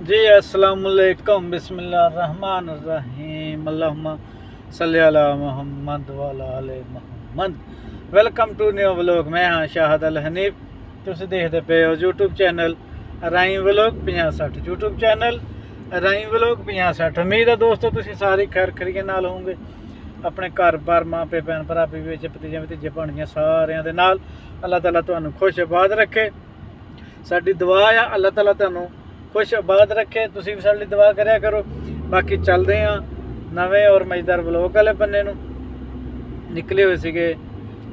जी अस्सलामुअलैकुम बिस्मिल्लाहिर्रहमानिर्रहीम अल्लाहुम्मा सल्ली अला मुहम्मद व अला आले Muhammad. Welcome to new vlog. मैं हाँ शाहद अल हनीफ। तुसीं देखदे पे हो YouTube channel Rai vlog 50-60। YouTube channel Rai vlog 50-60। उम्मीद है दोस्तों तुसीं सारे खैर खरीए नाल होंगे। अपने घर बार माँ पे भैन भरा बीवी भतीजे भतीजे भाणियां सारियां दे नाल अल्लाह ताला तुहानूं खुश आबाद रखे। साडी दुआ आ अल्लाह ताला तुहानूं खुश आबाद रखे। तुसीं भी साडी दुआ करिया करो। बाकी चलते हैं नवे और मज़ेदार व्लॉग वाले बन्ने नूं। निकले हुए सीगे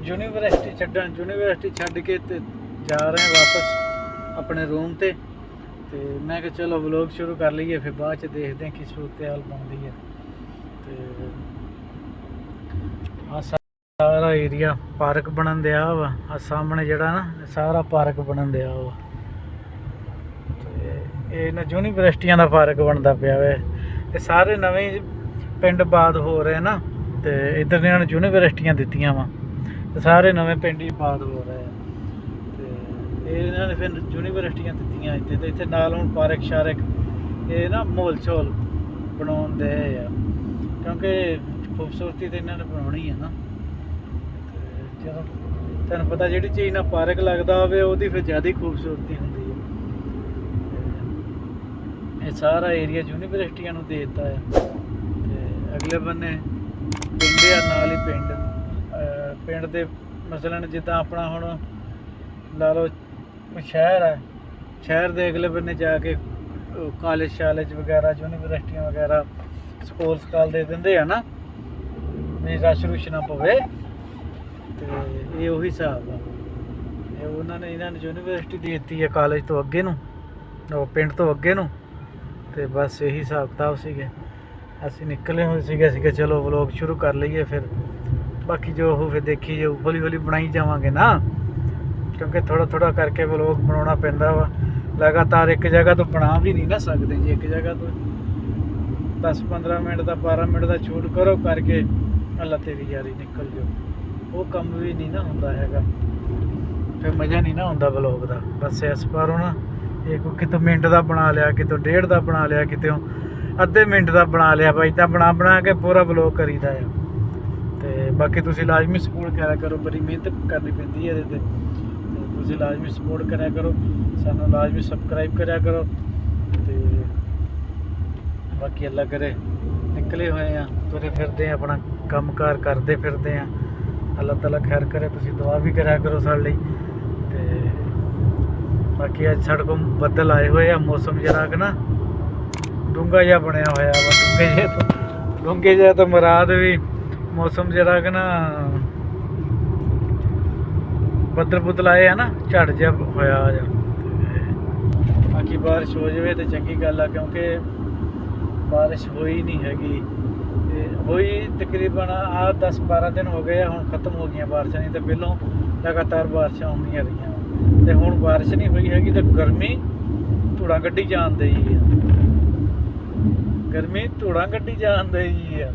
यूनीवर्सिटी छड्डण। यूनीवर्सिटी छड्ड के ते जा रहे हैं वापस अपने रूम ते मैं कहा चलो व्लॉग शुरू कर लीए, फिर बाद च देखते हैं कि सूरत हाल बनती है। तो आ सारा एरिया पार्क बनन दिया वा। आ सामने जड़ा ना सारा पार्क बनन दिया वा। ये ना यूनीवर्सिटियां का पार्क बनता पाया वे। ये सारे नवे पिंड बाद हो रहे ना। तो इधर ने यूनीवर्सिटियां दित्तियां वा, सारे नवे पिंड ही बाद हो रहे हैं। तो इन्होंने फिर यूनीवर्सिटियां दित्तियां इत्थे। तो इत्थे नाल हुण पार्क शारक ये ना माहौल शोल बनाउण दे आ, क्योंकि खूबसूरती तो इन्होंने बनानी है ना। चलो तुहानूं पता जिहड़ी चीज़ ना पार्क लगदा होवे ओहदी फिर ज़्यादा खूबसूरती हुंदी है। ये सारा एरिया यूनीवर्सिटियां नूं दे दित्ता है। ते अगले बन्ने पिंड आ, नाल ही पिंड दे मसलन जिद्दां अपना हुण ला लो शहर है, शहर दे अगले बन्ने जाके कॉलेज शालेज वगैरह यूनीवर्सिटियां वगैरह स्कूल सकाल दे दिंदे आ ना, नहीं रश रुश ना पवे। तो ये उही हिसाब आ। उन्होंने इन्होंने यूनीवर्सिटी दे दी है कॉलेज तो अगे नूं, पिंड तो अगे नूं। तो बस यही हिसाब किताब सीगे। असीं निकले हुए सीगे चलो व्लॉग शुरू कर लीए, फिर बाकी जो हो फिर देखी जाओ। हौली हौली बनाई जावांगे ना, क्योंकि थोड़ा थोड़ा करके व्लॉग बनाना पैंदा वा। लगातार एक जगह तो बना भी नहीं ना सकते जी। एक जगह तो 10-15 मिनट का 12 मिनट का शूट करो करके अल्लाह तेरी यारी निकल जाओ। वो कम भी नहीं ना होंदा हैगा, फिर मज़ा नहीं ना होंदा व्लॉग का। बस इस बारों ना ये कोई कितों मिनट का बना लिया, कितों 1.5 का बना लिया, कितों अद्धे मिनट का बना लिया। भाई इदा बना के पूरा व्लॉग करीदा है। तो बाकी तुसीं लाजमी सपोर्ट करा करो, बड़ी मेहनत करनी पैंदी है इहदे ते। तुसीं लाजमी सपोर्ट करा करो, सानूं लाजमी सबसक्राइब करा करो। तो बाकी अल्लाह करे निकले हुए हैं, तुरे फिरते हैं, अपना काम कार करते फिरते हैं। अल्लाह ताला खैर करे। तुसीं दुआ भी करा करो साडे लई। ते बाकी अज साडे कोल बदल आए हुए हैं, मौसम जरा कि ना डूंगा जिहा बनया होया वा। डूंगे जिहा तो मुराद भी मौसम जरा कि ना बदल बुदल आए है ना, झड़ जिहा होया जा। बाकी बारिश हो जाए तो चंगी गल आ, क्योंकि बारिश होई नहीं हैगी। होई तकरीबन 10-12 दिन हो गए, हुण खत्म हो गई बारिशां। नहीं तो पहलों लगातार बारिशां होंदियां रहियां, तो हुण बारिश नहीं हुई हैगी। तो गर्मी धूड़ा कड्ढी जान दई है, गर्मी धूड़ा कड्ढी जान दई है।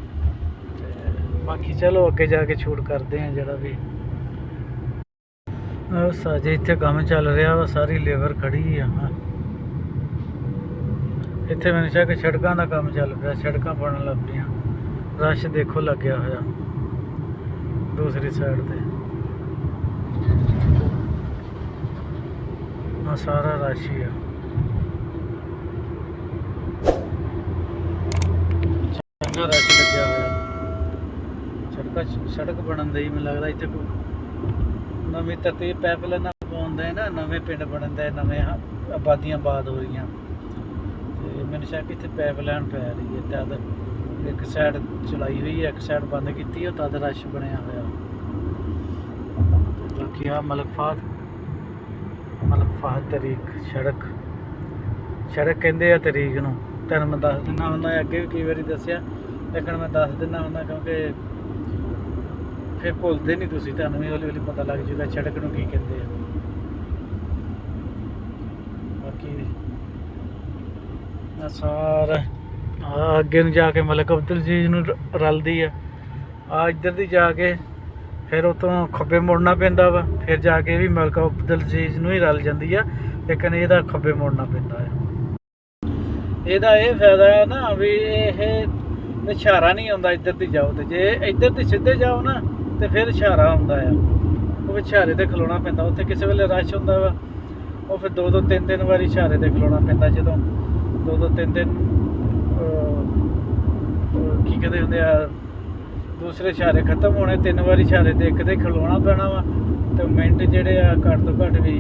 बाकी चलो अगे जाके शूट करते हैं जरा भी। साजे इत्थे काम चल रहा वा, सारी लेबर खड़ी है। इत्थे मैंने शक सड़कों का काम चल पाया, सड़कों बनन लग पियां। रश देखो लग्या होया दूसरी साइड ते। सारा रश ही है, चंगा रश लग्या होया। सड़क बनन दी मैनूं लगदा इत्थे कोई नवीं तरतीब पाइपलाइन पाउंदे ना, नवे पिंड बनन दे, नवे आबादियां बाद हो रही। तो मैंने शक इत्थे पाइपलाइन पै रही है। तद एक साइड चलाई हुई है, एक साइड बंद की, तद रश बनया होया। बाकी आ मलकफात तरीक सड़क कहते हैं तरीक नूं। तुहानूं मैं दस दिना हुंदा, अगे भी कई बारी दस्सिया, लेकिन मैं दस दिना हुंदा क्योंकि फिर भुलते नहीं तुसीं। तुहानूं भी हौली हौली पता लग जाएगा सड़क नूं की कहते हैं। बाकी सारा अगे जाके मलिक अब्दुल अजीज नूं रलदी है। इधर दी जाके फिर उतों खब्बे मुड़ना पैंदा वा, फिर जाके भी मलिक अब्दुल अजीज नूं ही रल जाती है, लेकिन ਇਹਦਾ खब्बे मुड़ना पैंदा है। ਇਹਦਾ ਇਹ ਫਾਇਦਾ ਹੈ ਨਾ ਵੀ ਇਹ ਇਸ਼ਾਰਾ ਨਹੀਂ ਆਉਂਦਾ ਇੱਧਰ ਦੀ ਜਾਓ, ਤੇ ਜੇ ਇੱਧਰ ਦੀ ਸਿੱਧੇ ਜਾਓ ਨਾ ਤੇ ਫਿਰ ਇਸ਼ਾਰਾ ਆਉਂਦਾ ਆ। ਉਹ ਇਸ਼ਾਰੇ ਤੇ ਖਲੋਣਾ ਪੈਂਦਾ। ਉੱਥੇ ਕਿਸੇ ਵੇਲੇ ਰਸ਼ ਹੁੰਦਾ ਵਾ, ਉਹ ਫਿਰ 2-2 3-3 ਵਾਰੀ ਇਸ਼ਾਰੇ ਤੇ ਖਲੋਣਾ ਪੈਂਦਾ। ਜਦੋਂ 2-2 3-3 ਕੀ ਕਹਿੰਦੇ ਹੁੰਦੇ ਆ, ਦੂਸਰੇ ਇਸ਼ਾਰੇ ਖਤਮ ਹੋਣੇ, 3 ਵਾਰੀ ਇਸ਼ਾਰੇ ਤੇ ਇੱਕ ਤੇ ਖਲੋਣਾ ਪੈਣਾ ਵਾ। ਤੇ ਮਿੰਟ ਜਿਹੜੇ ਆ ਘੱਟ ਤੋਂ ਘੱਟ ਵੀ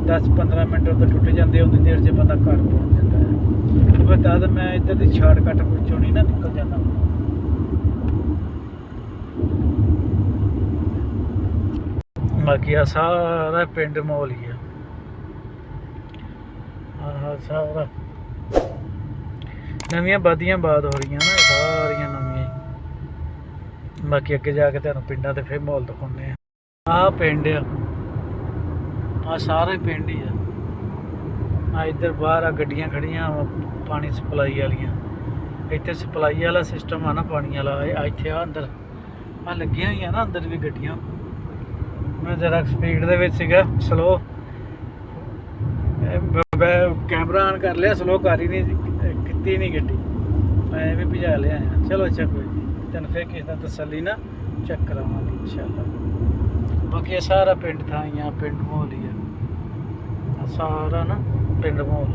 10-15 ਮਿੰਟ ਉੱਤੇ ਟੁੱਟ ਜਾਂਦੇ, ਉਨੀ ਦੇਰ 'ਚ ਬੰਦਾ ਘਰ ਪਹੁੰਚ ਜਾਂਦਾ ਹੈ। ਉਹ ਬਤਾ ਦੇ ਮੈਂ ਇੱਧਰ ਦੀ ਸ਼ਾਰਟਕੱਟ ਵਿੱਚੋਂ ਨਹੀਂ ਨਾ ਨਿਕਲ ਜਾਂਦਾ। ਬਾਕੀ ਆ ਸਾਰਾ ਪਿੰਡ ਮਾਹੌਲ ਹੀ ਆ। ਆਹ ਸਾਰਾ ਨਵੀਆਂ ਬਾਦੀਆਂ ਬਾਦ ਹੋ ਰਹੀਆਂ ਨਾ, ਸਾਰੀਆਂ ਨਵੀਆਂ। ਬਾਕੀ ਅੱਗੇ ਜਾ ਕੇ ਤੁਹਾਨੂੰ ਪਿੰਡਾਂ ਤੇ ਫਿਰ ਮਾਹੌਲ ਦਿਖਾਉਂਦੇ ਆ। ਆਹ ਪਿੰਡ ਆ, ਆਹ ਸਾਰੇ ਪਿੰਡ ਹੀ ਆ। ਆ ਇੱਧਰ ਬਾਹਰ ਆ ਗੱਡੀਆਂ ਖੜੀਆਂ ਪਾਣੀ ਸਪਲਾਈ ਵਾਲੀਆਂ। ਇੱਥੇ ਸਪਲਾਈ ਵਾਲਾ ਸਿਸਟਮ ਆ ਨਾ ਪਾਣੀ ਵਾਲਾ। ਇੱਥੇ ਆ ਅੰਦਰ ਆ ਲੱਗੀਆਂ ਹੋਈਆਂ ਨਾ ਅੰਦਰ ਵੀ ਗੱਡੀਆਂ। ਮੈਂ ਜ਼ਰਾ ਸਪੀਡ ਦੇ ਵਿੱਚ ਸੀਗਾ, ਸਲੋ ਕੈਮਰਾ ਆਨ ਕਰ ਲਿਆ, ਸਲੋ ਕਰ ਹੀ ਨਹੀਂ ਕੀਤੀ ਨਹੀਂ ਗੱਡੀ, ਮੈਂ ਵੀ ਭਜਾ ਲਿਆ। ਚਲੋ ਅੱਛਾ ਕੋਈ ਨਹੀਂ, ਤੈਨੂੰ ਫਿਰ ਕਿਸੇ ਦਾ ਤਸੱਲੀ ਨਾ ਚੈੱਕ ਕਰਾਵਾਂਗੇ ਇਨਸ਼ਾਅੱਲਾ। ਬਾਕੀ ਇਹ ਸਾਰਾ ਪਿੰਡ ਥਾਈਆਂ, ਪਿੰਡ ਮਾਹੌਲ ਹੀ ਆ ਸਾਰਾ ਨਾ, ਪਿੰਡ ਮਾਹੌਲ।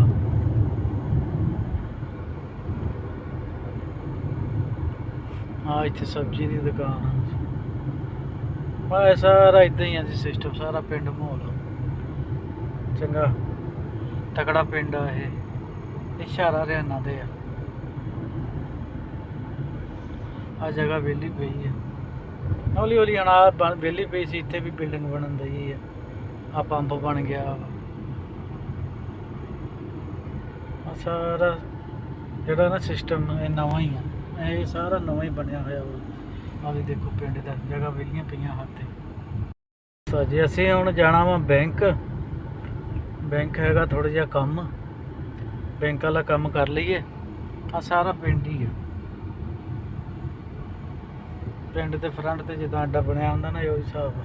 ਹਾਂ ਇੱਥੇ ਸਬਜ਼ੀ ਦੀ ਦੁਕਾਨ ਆ। ਸਾਰਾ ਇੱਦਾਂ ਹੀ ਆ ਜੀ ਸਿਸਟਮ, ਸਾਰਾ ਪਿੰਡ ਮਾਹੌਲ ਚੰਗਾ ਤਕੜਾ ਪਿੰਡ ਆ ਇਹ। ਇਸ਼ਾਰਾ ਹਰਿਆਣਾ ਦੇ ਆ। ਆ ਜਗ੍ਹਾ ਵਿਹਲੀ ਪਈ ਆ, ਹੌਲੀ ਹੌਲੀ ਹੁਣ ਆ ਵਿਹਲੀ ਪਈ ਸੀ, ਇੱਥੇ ਵੀ ਬਿਲਡਿੰਗ ਬਣਨ ਦੀ ਆ। ਆ ਪੰਪ ਬਣ ਗਿਆ। ਆ ਸਾਰਾ ਜਿਹੜਾ ਨਾ ਸਿਸਟਮ ਇਹ ਨਵਾਂ ਹੀ ਆ, ਇਹ ਸਾਰਾ ਨਵਾਂ ਹੀ ਬਣਿਆ ਹੋਇਆ ਵਾ। ਆ ਵੀ ਦੇਖੋ ਪਿੰਡ ਦਾ ਜਗ੍ਹਾ ਵਿਹਲੀਆਂ ਪਈਆਂ ਹੱਥ ਤੇ। ਜੀ ਅਸੀਂ ਹੁਣ ਜਾਣਾ ਵਾ ਬੈਂਕ। ਬੈਂਕ ਹੈਗਾ ਥੋੜ੍ਹਾ ਜਿਹਾ ਕੰਮ, ਬੈਂਕ ਵਾਲਾ ਕੰਮ ਕਰ ਲਈਏ। ਆ ਸਾਰਾ ਪਿੰਡ ਹੀ ਆ। ਪਿੰਡ ਦੇ ਫਰੰਟ ਤੇ ਜਿੱਦਾਂ ਅੱਡਾ ਬਣਿਆ ਹੁੰਦਾ ਨਾ, ਉਹ ਹਿਸਾਬ ਆ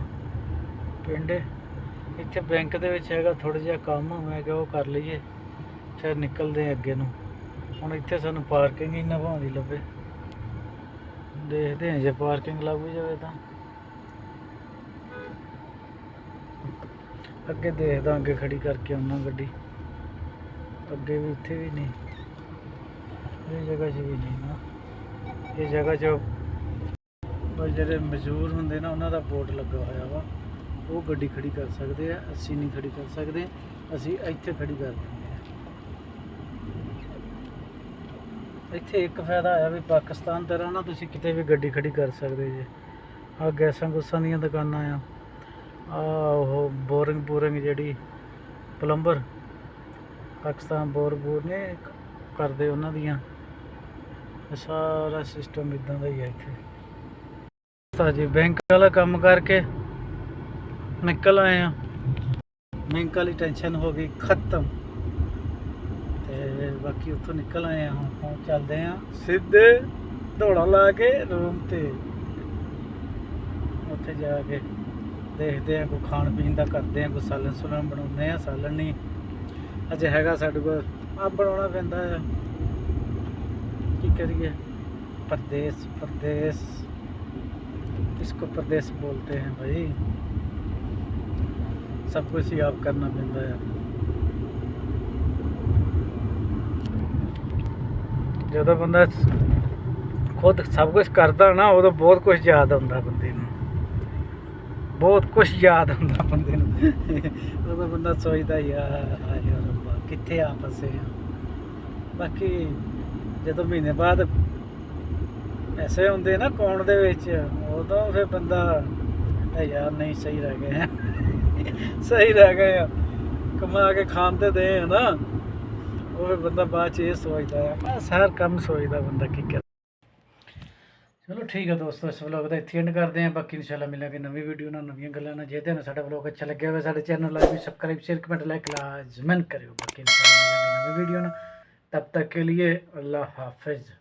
ਪਿੰਡ। ਇੱਥੇ ਬੈਂਕ ਦੇ ਵਿੱਚ ਹੈਗਾ ਥੋੜ੍ਹਾ ਜਿਹਾ ਕੰਮ, ਮੈਂ ਕਿਹਾ ਉਹ ਕਰ ਲਈਏ ਫਿਰ ਨਿਕਲਦੇ ਅੱਗੇ ਨੂੰ। ਹੁਣ ਇੱਥੇ ਸਾਨੂੰ ਪਾਰਕਿੰਗ ਹੀ ਨਿਭਾਉਣੀ ਲੱਭੇ, ਦੇਖਦੇ ਹਾਂ ਜੇ ਪਾਰਕਿੰਗ ਲੱਭ ਜਾਵੇ ਤਾਂ ਅੱਗੇ ਦੇਖਦਾ, ਅੱਗੇ ਖੜੀ ਕਰਕੇ ਆਉਣਾ ਗੱਡੀ। ਅੱਗੇ ਵੀ ਇੱਥੇ ਵੀ ਨਹੀਂ, ਇਹ ਜਗ੍ਹਾ 'ਚ ਵੀ ਨਹੀਂ ਨਾ। ਇਹ ਜਗ੍ਹਾ 'ਚ ਜਿਹੜੇ ਮਜ਼ਦੂਰ ਹੁੰਦੇ ਨਾ ਉਹਨਾਂ ਦਾ ਬੋਰਡ ਲੱਗਾ ਹੋਇਆ ਵਾ, ਉਹ ਗੱਡੀ ਖੜੀ ਕਰ ਸਕਦੇ ਆ। ਅਸੀਂ ਨਹੀਂ ਖੜੀ ਕਰ ਸਕਦੇ, ਅਸੀਂ ਇੱਥੇ ਖੜੀ ਕਰ ਦਿੰਦੇ ਆ। ਇੱਥੇ ਇੱਕ ਫਾਇਦਾ ਆਇਆ ਵੀ ਪਾਕਿਸਤਾਨ ਤਰ੍ਹਾਂ ਨਾ ਤੁਸੀਂ ਕਿਤੇ ਵੀ ਗੱਡੀ ਖੜੀ ਕਰ ਸਕਦੇ ਜੇ। ਆ ਗੈਸਾਂ ਗੁੱਸਾਂ ਦੀਆਂ ਦੁਕਾਨਾਂ ਆ। ਉਹ ਬੋਰਿੰਗ ਜਿਹੜੀ ਪਲੰਬਰ ਪਾਕਿਸਤਾਨ ਬੋਰ ਨੇ ਕਰਦੇ ਉਹਨਾਂ ਦੀਆਂ। ਸਾਰਾ ਸਿਸਟਮ ਇੱਦਾਂ ਦਾ ਹੀ ਹੈ ਇੱਥੇ। ਜੀ ਬੈਂਕ ਵਾਲਾ ਕੰਮ ਕਰਕੇ ਨਿਕਲ ਆਏ ਆ। ਬੈਂਕ ਵਾਲੀ ਟੈਨਸ਼ਨ ਹੋ ਗਈ ਖਤਮ, ਤੇ ਬਾਕੀ ਉੱਥੋਂ ਨਿਕਲ ਆਏ ਆ। ਹੁਣ ਚੱਲਦੇ ਆ ਸਿੱਧੇ ਦੌੜਾਂ ਲਾ ਕੇ ਰੂਮ ਤੇ। ਉੱਥੇ ਜਾ ਕੇ ਦੇਖਦੇ ਆ ਕੋਈ ਖਾਣ ਪੀਣ ਦਾ ਕਰਦੇ ਆ, ਕੋਈ ਸਾਲਣ ਸੁਲਣ ਬਣਾਉਂਦੇ ਆ। ਸਾਲਣ ਨਹੀਂ ਅਜੇ ਹੈਗਾ ਸਾਡੇ ਕੋਲ, ਆ ਬਣਾਉਣਾ ਪੈਂਦਾ ਆ। ਕੀ करिए, परदेश इसको प्रदेश बोलते हैं भाई। सब कुछ ही आप करना पैंदा है। ਜਦੋਂ ਬੰਦਾ ਖੁਦ ਸਭ ਕੁਝ ਕਰਦਾ ਨਾ ਉਦੋਂ ਬਹੁਤ ਕੁਝ ਯਾਦ ਆਉਂਦਾ ਬੰਦੇ ਨੂੰ, ਬਹੁਤ ਕੁਝ ਯਾਦ ਆਉਂਦਾ ਬੰਦੇ ਨੂੰ। ਉਦੋਂ ਬੰਦਾ ਸੋਚਦਾ ਯਾਰ ਰੱਬਾ ਕਿੱਥੇ ਆ ਫਸੇ ਆ। ਬਾਕੀ ਜਦੋਂ ਮਹੀਨੇ ਬਾਅਦ ਪੈਸੇ ਹੁੰਦੇ ਨਾ ਅਕਾਊਂਟ ਦੇ ਵਿੱਚ, ਉਦੋਂ ਫਿਰ ਬੰਦਾ ਯਾਰ ਨਹੀਂ ਸਹੀ ਰਹਿ ਗਏ ਆ, ਸਹੀ ਰਹਿ ਗਏ ਆ, ਕਮਾ ਕੇ ਖਾਣ ਤੇ ਦੇ ਆ ਨਾ। ਉਹ ਫਿਰ ਬੰਦਾ ਬਾਅਦ 'ਚ ਇਹ ਸੋਚਦਾ ਆ, ਬਸ ਹਰ ਕੰਮ ਸੋਚਦਾ ਬੰਦਾ ਕੀ ਕਰੇ। ਚਲੋ ਠੀਕ ਹੈ ਦੋਸਤੋ, ਇਸ ਵਲੋਗ ਦਾ ਇੱਥੇ ਐਂਡ ਕਰਦੇ ਹਾਂ। ਬਾਕੀ ਇਨਸ਼ਾਅੱਲਾ ਮਿਲਾਂਗੇ ਨਵੀਂ ਵੀਡੀਓ ਨਾਲ, ਨਵੀਆਂ ਗੱਲਾਂ ਨਾਲ। ਜੇ ਤੁਹਾਨੂੰ ਸਾਡਾ ਵਲੋਗ ਅੱਛਾ ਲੱਗਿਆ ਹੋਵੇ ਸਾਡੇ ਚੈਨਲ ਲਾਈਕ ਵੀ सब्सक्राइब शेयर कमेंट लाइक लाजमन करो। बाकी इनशाअल्लाह मिलेंगे नवी वीडियो ना, तब तक के लिए अल्लाह हाफिज़।